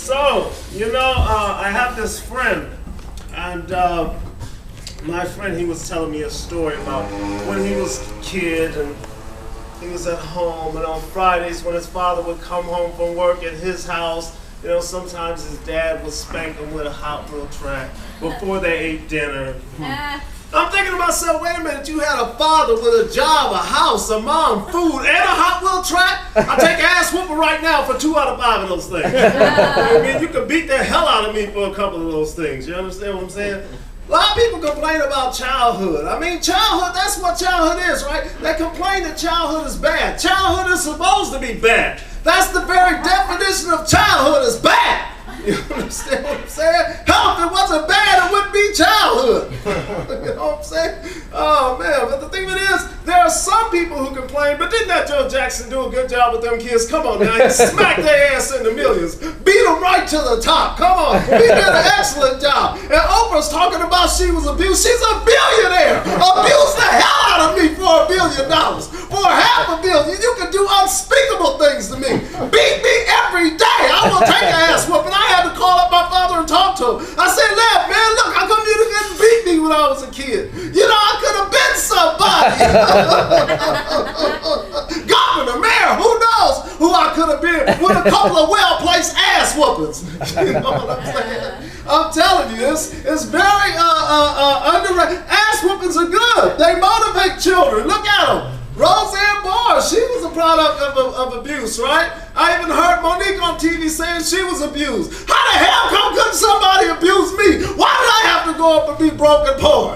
So, I have this friend, and my friend, he was telling me a story about when he was a kid, and he was at home, and on Fridays when his father would come home from work at his house, sometimes his dad would spank him with a Hot Wheel track before they ate dinner. I'm thinking to myself, wait a minute, you had a father with a job, a house, a mom, food, and a Hot Wheel track? I take an ass whooping right now for 2 out of 5 of those things. I mean, you could beat the hell out of me for a couple of those things. You understand what I'm saying? A lot of people complain about childhood. I mean, childhood, that's what childhood is, right? They complain that childhood is bad. Childhood is supposed to be bad. That's the very definition of childhood is bad. You understand what I'm saying? Hell, if it wasn't bad, it wouldn't be childhood. You know what I'm saying? Oh, man. But the thing of it is, there are some people who complain, but didn't that Joe Jackson do a good job with them kids? Come on now. He smacked their ass in the millions. Beat them right to the top. Come on. He did an excellent job. And Oprah's talking about she was abused. She's a billionaire. Abused the hell out of me for $1 billion. For $500 million. You can do unspeakable things to me. Beat me every day. I will take an ass whooping. I had to call up my father and talk to him. I said, man, look, how come you didn't beat me when I was a kid? I could have been somebody. Governor, mayor, who knows who I could have been with a couple of well-placed ass whoopings. You know what I'm saying? I'm telling you, it's very underrated. Ass whoopings are good. They motivate children. Look at them. Roseanne Barr, she was a product of abuse, right? I even heard Monique on TV saying she was abused. How the hell couldn't somebody abuse me? Why did I have to go up and be broke and poor?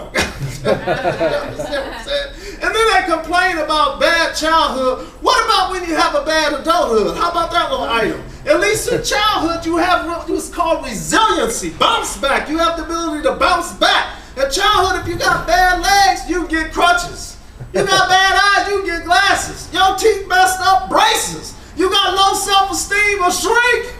You understand what I'm saying? And then they complain about bad childhood. What about when you have a bad adulthood? How about that little item? At least in childhood, you have what's called resiliency, bounce back. You have the ability to bounce back. In childhood, if you got bad legs, you get crutches. You got bad eyes, you get glasses. Your teeth messed up, braces. You got low self-esteem, a shrink.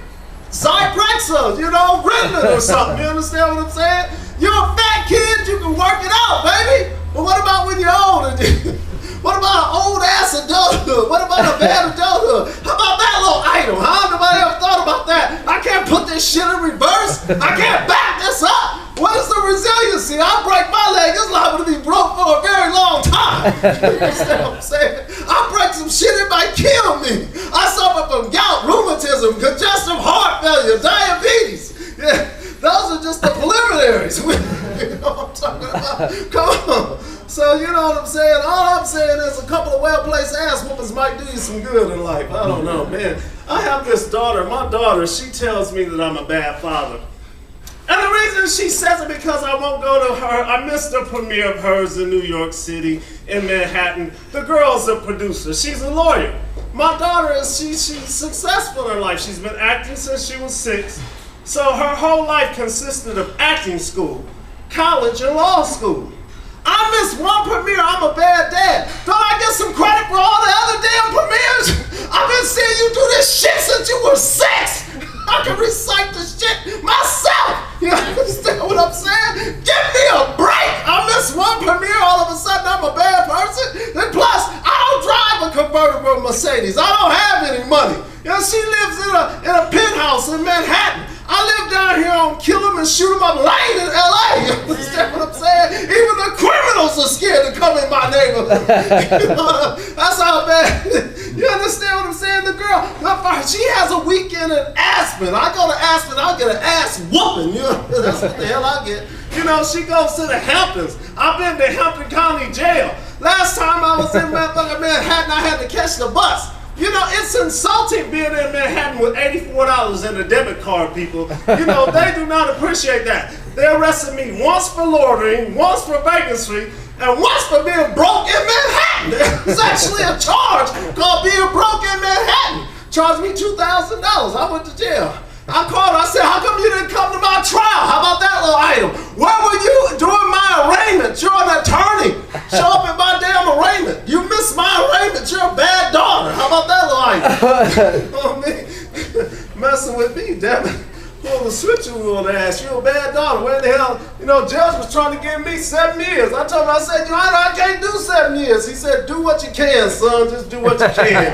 Zyprexa, Ritalin or something. You understand what I'm saying? You're a fat kid, you can work it out, baby. But what about when you're old? What about an old-ass adulthood? What about a bad adulthood? How about that little item, huh? Nobody ever thought about that. I can't put this shit in reverse. I can't back this up. What is the resiliency? I break my leg, it's liable to be broke for a very long time. You understand what I'm saying? I break some shit, it might kill me. I suffer from gout, rheumatism, congestive heart failure, diabetes. Yeah, those are just the preliminaries. You know what I'm talking about? Come on. So, you know what I'm saying? All I'm saying is a couple of well-placed ass whoopers might do you some good in life. I don't know, man. I have this daughter. My daughter, she tells me that I'm a bad father. And the reason she says it because I won't go to her. I missed a premiere of hers in New York City, in Manhattan. The girl's a producer. She's a lawyer. My daughter she's successful in life. She's been acting since she was 6. So her whole life consisted of acting school, college, and law school. I missed one premiere, I'm a bad dad. Don't I get some credit for all the other damn premieres? I've been seeing you do this shit since you were 6. I can recite the shit myself. You understand what I'm saying? Give me a break. I missed one premiere, all of a sudden I'm a bad person. And plus, I don't drive a convertible Mercedes. I don't have any money. She lives in a penthouse in Manhattan. I live down here on Kill 'em and Shoot 'em Up Lane in LA. You understand what I'm saying? Even the criminals are scared to come in my neighborhood. That's how bad. You understand what I'm saying? The girl, she has a weekend in Aspen. I go to Aspen, I'll get an ass whooping. That's what the hell I get. She goes to the Hamptons. I've been to Hampton County Jail. Last time I was in Manhattan, I had to catch the bus. It's insulting being in Manhattan with $84 in a debit card, people. They do not appreciate that. They arrested me once for loitering, once for vacancy, and once for being broke in Manhattan. There's actually a charge called being broke in Manhattan. Charged me $2,000. I went to jail. I called her. I said, how come you didn't come to my trial? How about that little item? Where were you during my arraignment? You're an attorney. Show up at my damn arraignment. You missed my arraignment. You're a bad daughter. How about that little item? You know what I mean? Messing with me, damn it. Poor pull the switch on the ass. You a bad daughter. Where the hell, Judge was trying to give me 7 years. I told him, I said, Your Honor, I can't do 7 years. He said, do what you can, son. Just do what you can.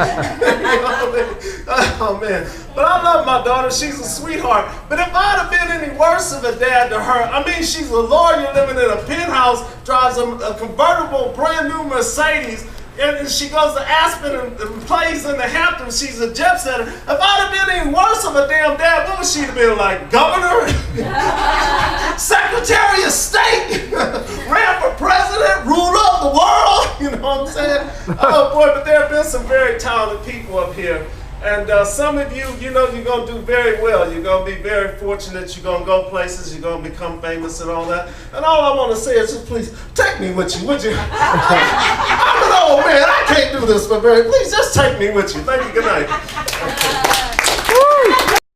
Oh, man. But I love my daughter. She's a sweetheart. But if I'd have been any worse of a dad to her, I mean, she's a lawyer living in a penthouse, drives a convertible brand new Mercedes, and she goes to Aspen and plays in the Hamptons. She's a jet setter. If I'd have been any worse of a damn dad, what would she have been like? Governor? Secretary of State? Ran for president? Ruled up the world? You know what I'm saying? Oh boy, but there have been some very talented people up here. And some of you, you're going to do very well. You're going to be very fortunate. You're going to go places. You're going to become famous and all that. And all I want to say is just please take me with you, would you? I'm an old man. I can't do this, but please just take me with you. Thank you. Good night.